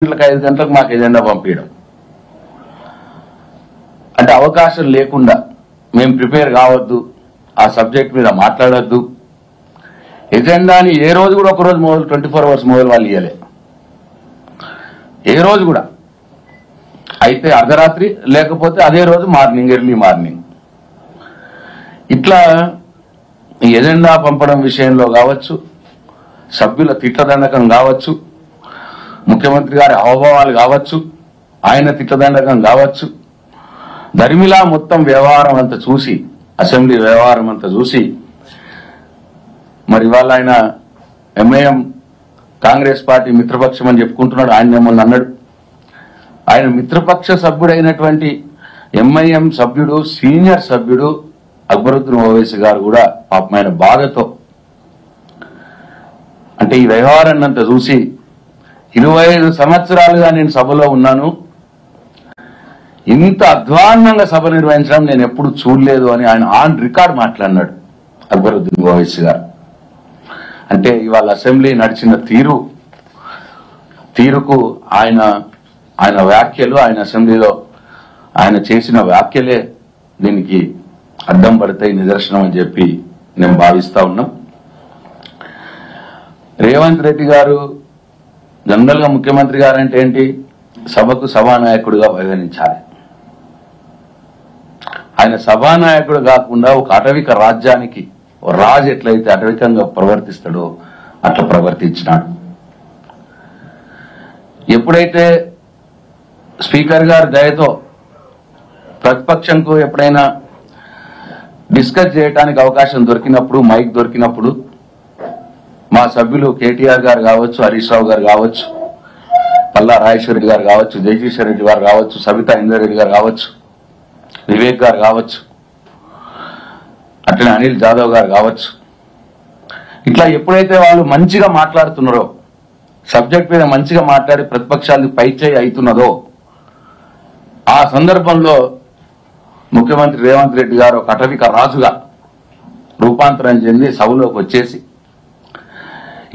గంటలకు 5 గంటలకు మాకు ఎజెండా పంపించడం అంటే అవకాశం లేకుండా మేము ప్రిపేర్ కావద్దు, ఆ సబ్జెక్ట్ మీద మాట్లాడొద్దు. ఎజెండాని ఏ రోజు కూడా ఒక రోజు మొదలు 24 అవర్స్ మొదలు వాళ్ళు ఇవ్వలే. ఏ రోజు కూడా అయితే అర్ధరాత్రి, లేకపోతే అదే రోజు మార్నింగ్, ఎర్లీ మార్నింగ్. ఇట్లా ఈ ఎజెండా పంపడం విషయంలో కావచ్చు, సభ్యుల తిట్లదండకం కావచ్చు, ముఖ్యమంత్రి గారి హావభావాలు కావచ్చు, ఆయన తిట్లదండకం కావచ్చు, ధర్మిలా మొత్తం వ్యవహారం అంతా చూసి, అసెంబ్లీ వ్యవహారం అంతా చూసి, మరి ఇవాళ ఆయన ఎంఐఎం కాంగ్రెస్ పార్టీ మిత్రపక్షం అని చెప్పుకుంటున్నాడు. ఆయన మొన్న అన్నాడు, ఆయన మిత్రపక్ష సభ్యుడైనటువంటి ఎంఐఎం సభ్యుడు, సీనియర్ సభ్యుడు అక్బరుద్దీన్ ఓవైసీ గారు కూడా పాపమైన బాధతో, అంటే ఈ వ్యవహారాన్ని అంతా చూసి 25 సంవత్సరాలుగా నేను సభలో ఉన్నాను, ఇంత అధ్వాన్నంగా సభ నిర్వహించడం నేను ఎప్పుడు చూడలేదు అని ఆయన ఆన్ రికార్డ్ మాట్లాడినాడు అక్బరుద్దీన్ ఓవైసీ గారు. అంటే ఇవాళ అసెంబ్లీ నడిచిన తీరుకు ఆయన వ్యాఖ్యలు, ఆయన అసెంబ్లీలో ఆయన చేసిన వ్యాఖ్యలే దీనికి అడ్డం పడతాయి, నిదర్శనం అని చెప్పి నేను భావిస్తా ఉన్నాం. రేవంత్ రెడ్డి గారు జనరల్ గా ముఖ్యమంత్రి గారు అంటే ఏంటి, సభకు సభానాయకుడిగా పరిగణించాలి. ఆయన సభానాయకుడు కాకుండా ఒక అటవిక రాజ్యానికి రాజు ఎట్లయితే అటవికంగా ప్రవర్తిస్తాడో అట్లా ప్రవర్తించినాడు. ఎప్పుడైతే స్పీకర్ గారి దయతో ప్రతిపక్షంకు ఎప్పుడైనా డిస్కస్ చేయడానికి అవకాశం దొరికినప్పుడు, మైక్ దొరికినప్పుడు, మా సభ్యులు కేటీఆర్ గారు కావచ్చు, హరీష్ రావు గారు కావచ్చు, పల్లా రాజేశ్వర రెడ్డి గారు కావచ్చు, జగదీశ్వర్ రెడ్డి గారు కావచ్చు, సబితా ఇందర్ రెడ్డి గారు కావచ్చు, వివేక్ గారు కావచ్చు, అట్లనే అనిల్ జాదవ్ గారు కావచ్చు, ఇట్లా ఎప్పుడైతే వాళ్ళు మంచిగా మాట్లాడుతున్నారో, సబ్జెక్ట్ మీద మంచిగా మాట్లాడి ప్రతిపక్షాలకు పైచేయి అవుతున్నదో, ఆ సందర్భంలో ముఖ్యమంత్రి రేవంత్ రెడ్డి గారు ఒక అటవిక రాజుగా రూపాంతరం చెంది సభలోకి వచ్చేసి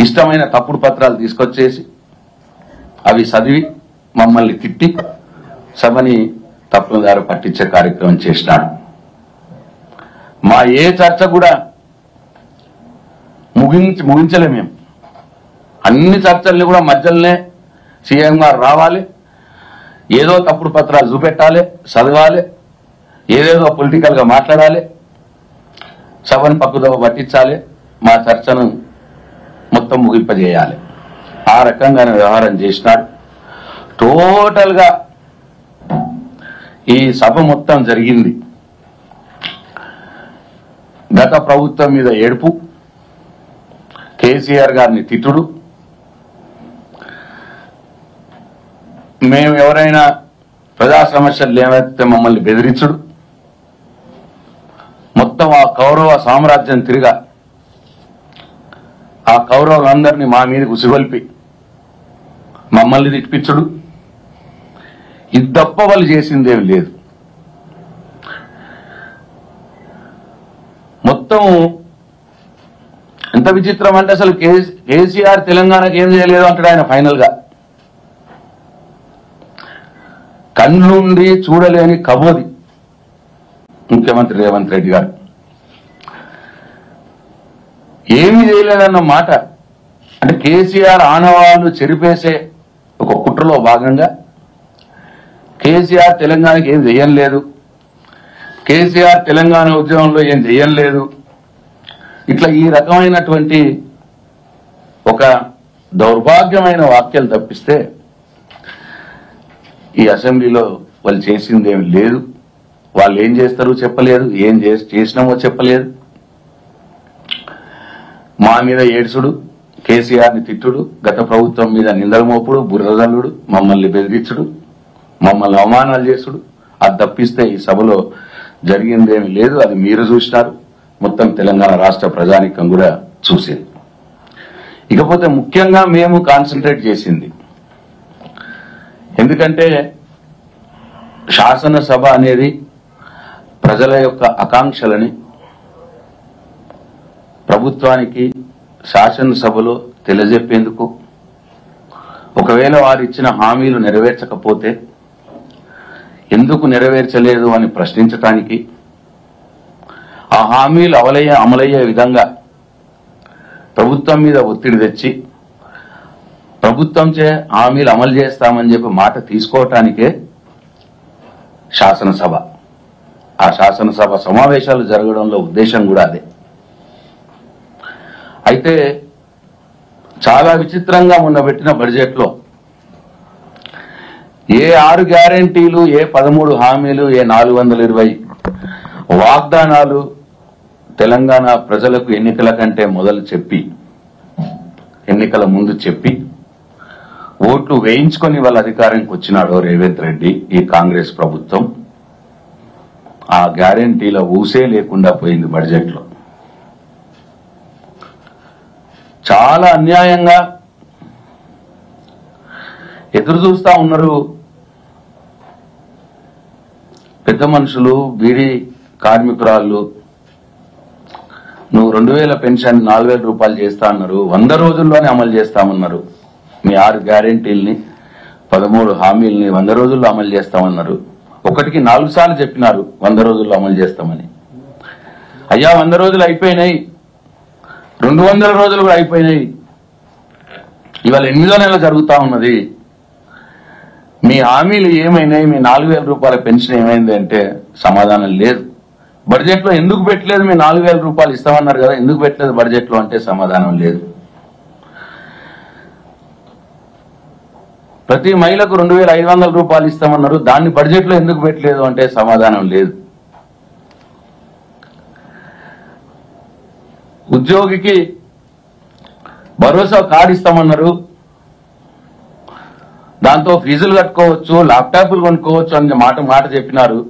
ఇష్టమైన తప్పుడు పత్రాలు తీసుకొచ్చేసి అవి చదివి మమ్మల్ని తిట్టి సభని తప్పుదారి పట్టించే కార్యక్రమం చేసినాడు. మా ఏ చర్చ కూడా ముగించలే. మేము అన్ని చర్చల్ని కూడా మధ్యలోనే సీఎం గారు రావాలి, ఏదో తప్పుడు పత్రాలు చూపెట్టాలి, చదవాలి, ఏదేదో పొలిటికల్ గా మాట్లాడాలి, సభను పక్కుదోవ పట్టించాలి, మా చర్చను మొత్తం ముగింపజేయాలి. ఆ రకంగానే వ్యవహారం చేసినాడు. టోటల్ గా ఈ సభ మొత్తం జరిగింది గత ప్రభుత్వం మీద ఏడుపు, కేసీఆర్ గారిని తిట్టుడు, మేము ఎవరైనా ప్రజా సమస్యలు లేవైతే మమ్మల్ని బెదిరించుడు, మొత్తం ఆ కౌరవ సామ్రాజ్యం తిరిగా ఆ కౌరవులందరినీ మా మీద ఉసిగొల్పి మమ్మల్ని తిట్టించుడు, ఇది తప్ప వాళ్ళు చేసిందేమి లేదు. మొత్తం ఎంత విచిత్రం అంటే అసలు కేసీఆర్ తెలంగాణకి ఏం చేయలేదు అంటాడు ఆయన. ఫైనల్ గా కళ్ళుండి చూడలేని కబోది ముఖ్యమంత్రి రేవంత్ రెడ్డి గారు. ఏమీ చేయలేదన్న మాట. అంటే కేసీఆర్ ఆనవాళ్లు చెరిపేసే ఒక కుట్రలో భాగంగా కేసీఆర్ తెలంగాణకి ఏం చేయలేదు, కేసీఆర్ తెలంగాణ ఉద్యమంలో ఏం చేయలేదు, ఇట్లా ఈ రకమైనటువంటి ఒక దౌర్భాగ్యమైన వాక్యాలు తప్పిస్తే ఈ అసెంబ్లీలో వాళ్ళు చేసిందేమి లేదు. వాళ్ళు ఏం చేస్తారో చెప్పలేదు, ఏం చేసినామో చెప్పలేదు. మా మీద ఏడ్చుడు, కేసీఆర్ని తిట్టుడు, గత ప్రభుత్వం మీద నిందల మోపుడు, బుర్రదల్లుడు, మమ్మల్ని బెదిరించుడు, మమ్మల్ని అవమానాలు చేసుడు, అది తప్పిస్తే ఈ సభలో జరిగిందేమి లేదు. అది మీరు చూసినారు, మొత్తం తెలంగాణ రాష్ట్ర ప్రజానీకం కూడా చూసింది. ఇకపోతే ముఖ్యంగా మేము కాన్సన్ట్రేట్ చేసింది, ఎందుకంటే శాసనసభ అనేది ప్రజల యొక్క ఆకాంక్షలని ప్రభుత్వానికి శాసనసభలో తెలియజెప్పేందుకు, ఒకవేళ వారు ఇచ్చిన హామీలు నెరవేర్చకపోతే ఎందుకు నెరవేర్చలేదు అని ప్రశ్నించటానికి, ఆ హామీలు అమలయ్యే విధంగా ప్రభుత్వం మీద ఒత్తిడి తెచ్చి ప్రభుత్వంచే హామీలు అమలు చేస్తామని చెప్పి మాట తీసుకోవటానికే శాసనసభ. ఆ శాసనసభ సమావేశాలు జరగడంలో ఉద్దేశం కూడా అదే. అయితే చాలా విచిత్రంగా మొన్న పెట్టిన బడ్జెట్లో ఏ 6 గ్యారెంటీలు, ఏ 13 హామీలు, ఏ 420 వాగ్దానాలు తెలంగాణ ప్రజలకు ఎన్నికల కంటే మొదలు చెప్పి, ఎన్నికల ముందు చెప్పి ఓట్లు వేయించుకొని వాళ్ళ అధికారానికి వచ్చినాడో రేవంత్ రెడ్డి, ఈ కాంగ్రెస్ ప్రభుత్వం, ఆ గ్యారెంటీల ఊసే లేకుండా పోయింది బడ్జెట్లో. చాలా అన్యాయంగా ఎదురు చూస్తా ఉన్నారు పెద్ద మనుషులు, బీడీ కార్మికురాళ్ళు. నువ్వు 2000 పెన్షన్ 4000 రూపాయలు చేస్తా అన్నారు, 100 రోజుల్లోనే అమలు చేస్తామన్నారు. మీ 6 గ్యారెంటీల్ని 13 హామీల్ని 100 రోజుల్లో అమలు చేస్తామన్నారు. ఒకటికి 4 సార్లు చెప్పినారు 100 రోజుల్లో అమలు చేస్తామని. అయ్యా 100 రోజులు అయిపోయినాయి, 200 రోజులు కూడా అయిపోయినాయి. ఇవాళ 8వ నెల జరుగుతా ఉన్నది. మీ హామీలు ఏమైనాయి? మీ 4000 రూపాయల పెన్షన్ ఏమైంది అంటే సమాధానం లేదు. బడ్జెట్లో ఎందుకు పెట్టలేదు? మీ 4000 రూపాయలు ఇస్తామన్నారు కదా, ఎందుకు పెట్టలేదు బడ్జెట్లో అంటే సమాధానం లేదు. ప్రతి మహిళకు 2500 రూపాయలు ఇస్తామన్నారు, దాన్ని బడ్జెట్లో ఎందుకు పెట్టలేదు అంటే సమాధానం లేదు. ఉద్యోగికి భరోసా కార్డు ఇస్తామన్నారు, దాంతో ఫీజులు కట్టుకోవచ్చు, ల్యాప్టాప్లు కొనుక్కోవచ్చు అని మాట చెప్పినారు.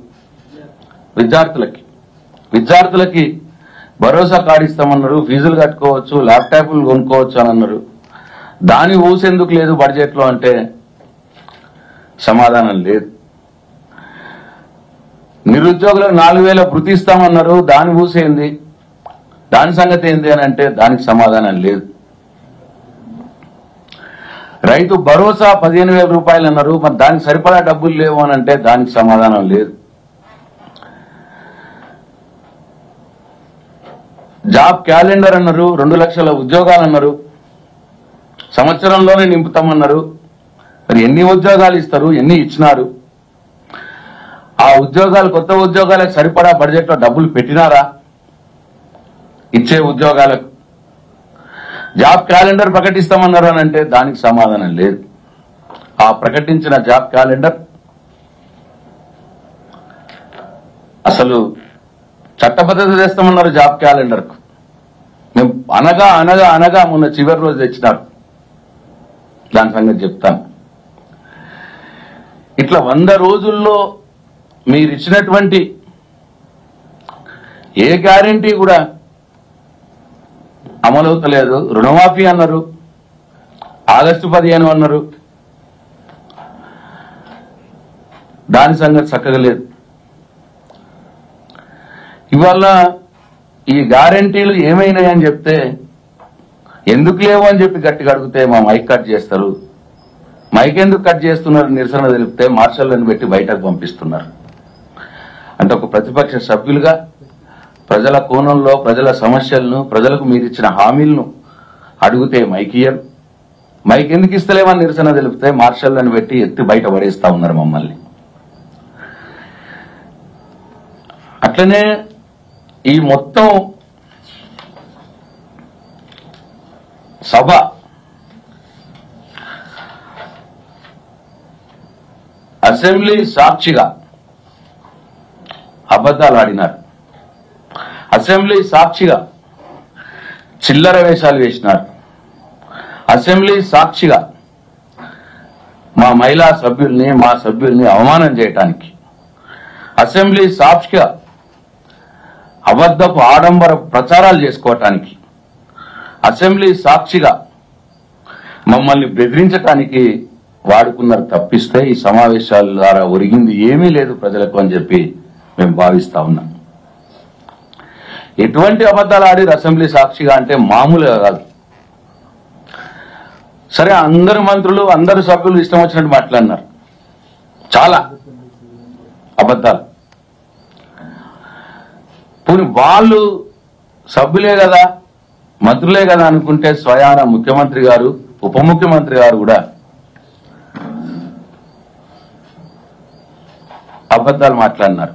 విద్యార్థులకి భరోసా కార్డు ఇస్తామన్నారు, ఫీజులు కట్టుకోవచ్చు, ల్యాప్టాప్లు కొనుక్కోవచ్చు అని అన్నారు. దాని ఊసెందుకు లేదు బడ్జెట్లో అంటే సమాధానం లేదు. నిరుద్యోగులకు 4000 భృతి ఇస్తామన్నారు, దాని ఊసేంది, దాని సంగతి ఏంది అని అంటే దానికి సమాధానం లేదు. రైతు భరోసా 15000 రూపాయలు అన్నారు, మరి దానికి సరిపడా డబ్బులు లేవు అని అంటే దానికి సమాధానం లేదు. జాబ్ క్యాలెండర్ అన్నారు, 2 లక్షల ఉద్యోగాలు అన్నారు, సంవత్సరంలోనే నింపుతామన్నారు. మరి ఎన్ని ఉద్యోగాలు ఇస్తారు? ఎన్ని ఇచ్చినారు? ఆ ఉద్యోగాలు, కొత్త ఉద్యోగాలకు సరిపడా బడ్జెట్లో డబ్బులు పెట్టినారా? ఇచ్చే ఉద్యోగాలకు జాబ్ క్యాలెండర్ ప్రకటిస్తామన్నారు అని అంటే దానికి సమాధానం లేదు. ఆ ప్రకటించిన జాబ్ క్యాలెండర్ అసలు చట్టబద్ధత చేస్తామన్నారు. జాబ్ క్యాలెండర్కు మేము అనగా మొన్న చివరి రోజు తెచ్చినారు, దాని సంగతి చెప్తాను. ఇట్లా 100 రోజుల్లో మీరు ఇచ్చినటువంటి ఏ గ్యారెంటీ కూడా అమలవుతలేదు. రుణమాఫీ అన్నారు, ఆగస్టు 15 అన్నారు, దాని సంగతి చక్కగా లేదు. ఇవాళ ఈ గ్యారెంటీలు ఏమైనాయని చెప్తే ఎందుకు లేవు అని చెప్పి గట్టిగా అడిగితే మా మైక్ కట్ చేస్తారు. మైక్ ఎందుకు కట్ చేస్తున్నారు? నిరసన తెలిపితే మార్షల్లను పెట్టి బయటకు పంపిస్తున్నారు. అంటే ఒక ప్రతిపక్ష సభ్యులుగా ప్రజల కోణంలో ప్రజల సమస్యలను, ప్రజలకు మీరు ఇచ్చిన హామీలను అడిగితే మైక్ ఇయ్యరు. మైక్ ఎందుకు ఇస్తలేమని నిరసన తెలిపితే మార్షల్లను పెట్టి ఎత్తి బయట పడేస్తా ఉన్నారు మమ్మల్ని. అట్లనే ఈ మొత్తం సభ అసెంబ్లీ సాక్షిగా అబద్ధాలు ఆడినారు. అసెంబ్లీ సాక్షిగా చిల్లర వేషాలు వేసినారు. అసెంబ్లీ సాక్షిగా మా మహిళా సభ్యుల్ని, మా సభ్యుల్ని అవమానం చేయటానికి, అసెంబ్లీ సాక్షిగా అబద్ధపు ఆడంబర ప్రచారాలు చేసుకోవటానికి, అసెంబ్లీ సాక్షిగా మమ్మల్ని బెదిరించడానికి వాడుకున్నారు తప్పిస్తే ఈ సమావేశాల ద్వారా ఒరిగింది ఏమీ లేదు ప్రజలకు అని చెప్పి మేము భావిస్తా ఉన్నాం. ఎటువంటి అబద్ధాలు ఆడి అసెంబ్లీ సాక్షిగా అంటే మామూలుగా కాదు. సరే, అందరు మంత్రులు అందరు సభ్యులు ఇష్టం వచ్చినట్టు మాట్లాడినారు, చాలా అబద్ధాలు. పోనీ వాళ్ళు సభ్యులే కదా, మంత్రులే కదా అనుకుంటే స్వయాన ముఖ్యమంత్రి గారు, ఉప ముఖ్యమంత్రి గారు కూడా అబద్ధాలు మాట్లాడినారు.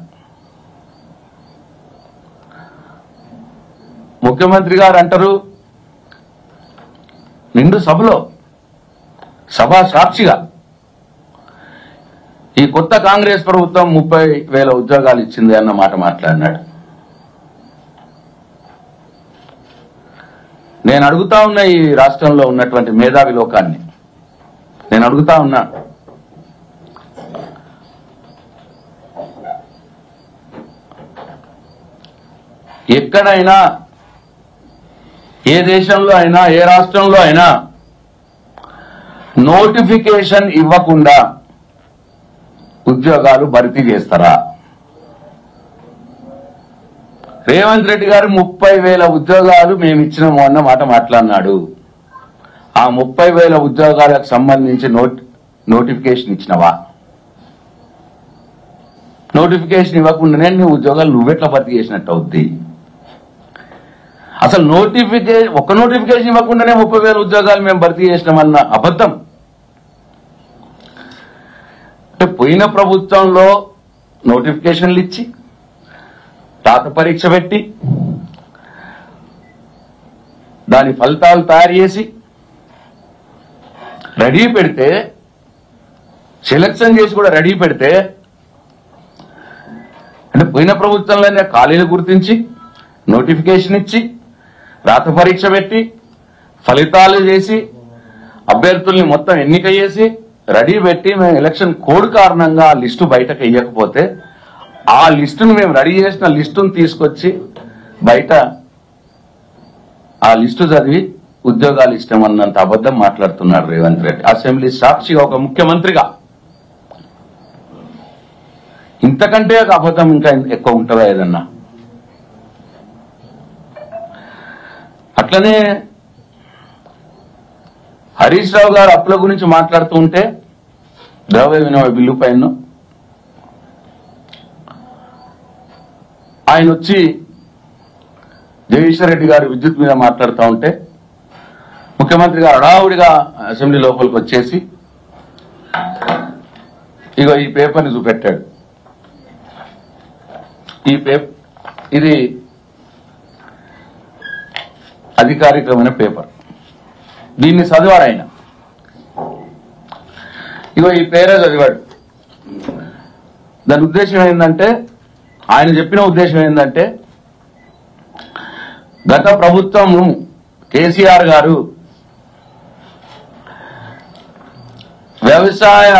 ముఖ్యమంత్రి గారు అంటారు నిండు సభలో, సభా సాక్షిగా, ఈ కొత్త కాంగ్రెస్ ప్రభుత్వం 30,000 ఉద్యోగాలు ఇచ్చింది అన్న మాట మాట్లాడినాడు. నేను అడుగుతా ఉన్నా, ఈ రాష్ట్రంలో ఉన్నటువంటి మేధావి లోకాన్ని నేను అడుగుతా ఉన్నా, ఎక్కడైనా, ఏ దేశంలో అయినా, ఏ రాష్ట్రంలో అయినా నోటిఫికేషన్ ఇవ్వకుండా ఉద్యోగాలు భర్తీ చేస్తారా? రేవంత్ రెడ్డి గారు 30,000 ఉద్యోగాలు మేము ఇచ్చినాము అన్న మాట మాట్లాడినాడు. ఆ 30,000 ఉద్యోగాలకు సంబంధించి నోటిఫికేషన్ ఇచ్చినవా? నోటిఫికేషన్ ఇవ్వకుండానే నీ ఉద్యోగాలు నువ్వెట్లా భర్తీ చేసినట్టు అవుద్ది? అసలు ఒక్క నోటిఫికేషన్ ఇవ్వకుండానే 30,000 ఉద్యోగాలు మేము భర్తీ చేసినామన్న అబద్ధం. అంటే పోయిన ప్రభుత్వంలో నోటిఫికేషన్లు ఇచ్చి, రాత పరీక్ష పెట్టి, దాని ఫలితాలు తయారు చేసి రెడీ పెడితే, సెలక్షన్ చేసి కూడా రెడీ పెడితే, అంటే పోయిన ప్రభుత్వంలోనే ఖాళీలు గుర్తించి నోటిఫికేషన్ ఇచ్చి, రాత పరీక్ష పెట్టి, ఫలితాలు చేసి, అభ్యర్థుల్ని మొత్తం ఎన్నిక చేసి రెడీ పెట్టి, మేము ఎలక్షన్ కోడ్ కారణంగా ఆ లిస్టు బయటకు వెయ్యకపోతే, ఆ లిస్టును మేము రెడీ చేసిన లిస్టును తీసుకొచ్చి బయట ఆ లిస్టు చదివి ఉద్యోగాలు ఇష్టమన్నంత అబద్ధం మాట్లాడుతున్నారు రేవంత్ రెడ్డి, అసెంబ్లీ సాక్షిగా, ఒక ముఖ్యమంత్రిగా. ఇంతకంటే ఒక అబద్ధం ఇంకా ఎక్కువ ఉంటుందా ఏదన్నా? అట్లనే హరీష్ రావు గారు అప్పుల గురించి మాట్లాడుతూ ఉంటే, ద్రవ్య వినిమయ బిల్లు పైన ఆయన వచ్చి జగదీశ్వర్ రెడ్డి గారు విద్యుత్ మీద మాట్లాడుతూ ఉంటే, ముఖ్యమంత్రి గారు హడావుడిగా అసెంబ్లీ లోపలికి వచ్చేసి ఇగో ఈ పేపర్ని చూపెట్టాడు. ఇది అధికారికమైన పేపర్, దీన్ని చదివాడు ఆయన. ఇగో ఈ పేరే చదివాడు. దాని ఉద్దేశం ఏంటంటే, ఆయన చెప్పిన ఉద్దేశం ఏంటంటే, గత ప్రభుత్వం కేసీఆర్ గారు వ్యవసాయ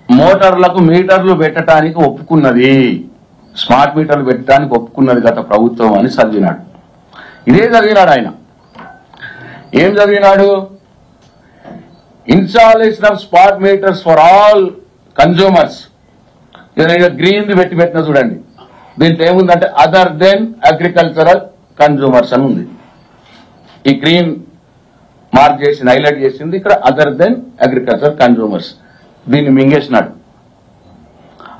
మోటార్లకు మీటర్లు పెట్టడానికి ఒప్పుకున్నది, స్మార్ట్ మీటర్లు పెట్టడానికి ఒప్పుకున్నది గత ప్రభుత్వం అని చదివినాడు. ఇదే చదివినాడు ఆయన. ఏం చదివినాడు? Installation of smart meters for all consumers. Green పెట్టిన చూడండి, దీంట్లో ఏముందంటే అదర్ దెన్ అగ్రికల్చరల్ కన్జ్యూమర్స్ అని ఉంది. ఈ గ్రీన్ మార్క్ చేసి హైలైట్ చేసింది ఇక్కడ అదర్ దెన్ అగ్రికల్చర్ కన్జ్యూమర్స్. దీన్ని మింగేసినాడు,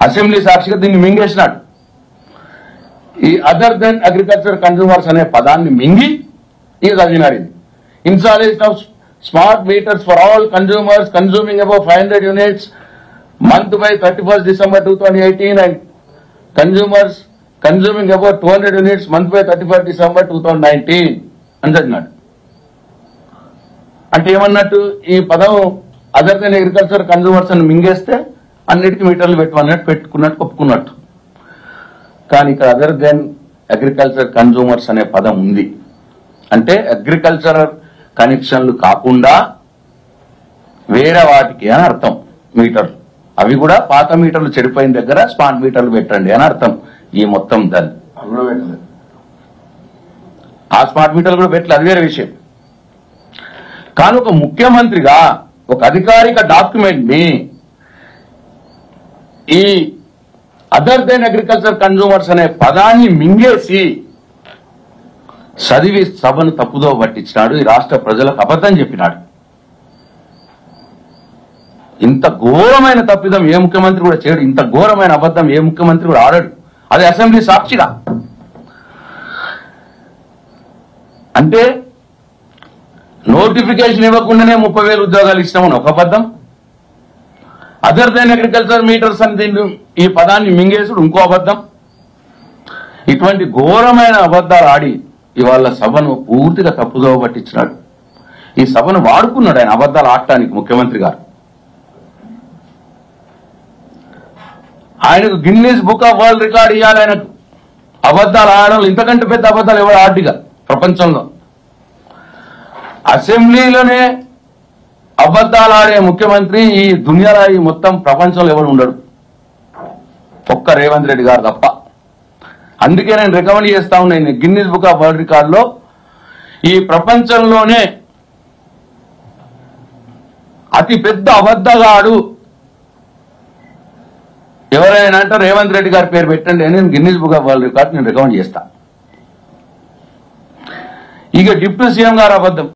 అసెంబ్లీ సాక్షిగా దీన్ని మింగేసినాడు. ఈ అదర్ దెన్ అగ్రికల్చర్ కన్జ్యూమర్స్ అనే పదాన్ని మింగి ఇక చదివినాడు. ఇది installation of smart meters for all consumers consuming above 500 units month by 31st December 2018 and consumers consuming above 200 units month by 31st December 2019 అని చదివినాడు. అంటే ఏమన్నట్టు, ఈ పదం అదర్ దెన్ అగ్రికల్చర్ కన్జ్యూమర్స్ అని మింగేస్తే అన్నిటికీ మీటర్లు పెట్టమన్నట్టు పెట్టుకున్నట్టు ఒప్పుకున్నట్టు. కానీ ఇక్కడ అదర్ దెన్ అగ్రికల్చర్ కన్జ్యూమర్స్ అనే పదం ఉంది. అంటే అగ్రికల్చర్ కనెక్షన్లు కాకుండా వేరే వాటికి అని అర్థం. మీటర్లు అవి కూడా పాత మీటర్లు చెడిపోయిన దగ్గర స్మార్ట్ మీటర్లు పెట్టండి అని అర్థం. ఈ మొత్తం దాన్ని ఆ స్మార్ట్ మీటర్లు కూడా పెట్టలేదు, అది వేరే విషయం. కానీ ఒక ముఖ్యమంత్రిగా ఒక అధికారిక డాక్యుమెంట్ ని ఈ అదర్ దెన్ అగ్రికల్చర్ కన్జ్యూమర్స్ అనే పదాన్ని మింగేసి చదివి సభను తప్పుదో పట్టించినాడు. ఈ రాష్ట్ర ప్రజలకు అబద్ధం చెప్పినాడు. ఇంత ఘోరమైన తప్పిదం ఏ ముఖ్యమంత్రి కూడా చేయడు, ఇంత ఘోరమైన అబద్ధం ఏ ముఖ్యమంత్రి కూడా ఆడాడు, అది అసెంబ్లీ సాక్షిగా. అంటే నోటిఫికేషన్ ఇవ్వకుండానే 30,000 ఉద్యోగాలు ఇస్తామని ఒక అబద్ధం, అదర్ దెన్ అగ్రికల్చర్ మీటర్స్ అని ఈ పదాన్ని మింగేసుడు ఇంకో అబద్ధం. ఇటువంటి ఘోరమైన అబద్ధాలు ఆడి ఇవాళ సభను పూర్తిగా తప్పుదోవ పట్టించినాడు. ఈ సభను వాడుకున్నాడు ఆయన అబద్ధాలు ఆడటానికి. ముఖ్యమంత్రి గారు ఆయనకు Guinness book of world record ఇవ్వాలి. ఆయనకు అబద్ధాలు ఆడడం ఇంతకంటే పెద్ద అబద్ధాలు ఎవరు ఆడిగా ప్రపంచంలో. అసెంబ్లీలోనే అబద్ధాలు ఆడే ముఖ్యమంత్రి ఈ దునియాలో ఈ మొత్తం ప్రపంచంలో ఎవరు ఉండడు, ఒక్క రేవంత్ రెడ్డి గారు తప్ప. అందుకే నేను రికమెండ్ చేస్తా ఉన్నాను, గిన్నీస్ బుక్ ఆఫ్ వరల్డ్ రికార్డులో ఈ ప్రపంచంలోనే అతి పెద్ద అబద్ధగాడు ఎవరైనా అంటే రేవంత్ రెడ్డి గారి పేరు పెట్టండి అని నేను Guinness book of world record నేను రికమెండ్ చేస్తా. ఇక డిప్యూటీ సీఎం గారు అబద్ధం.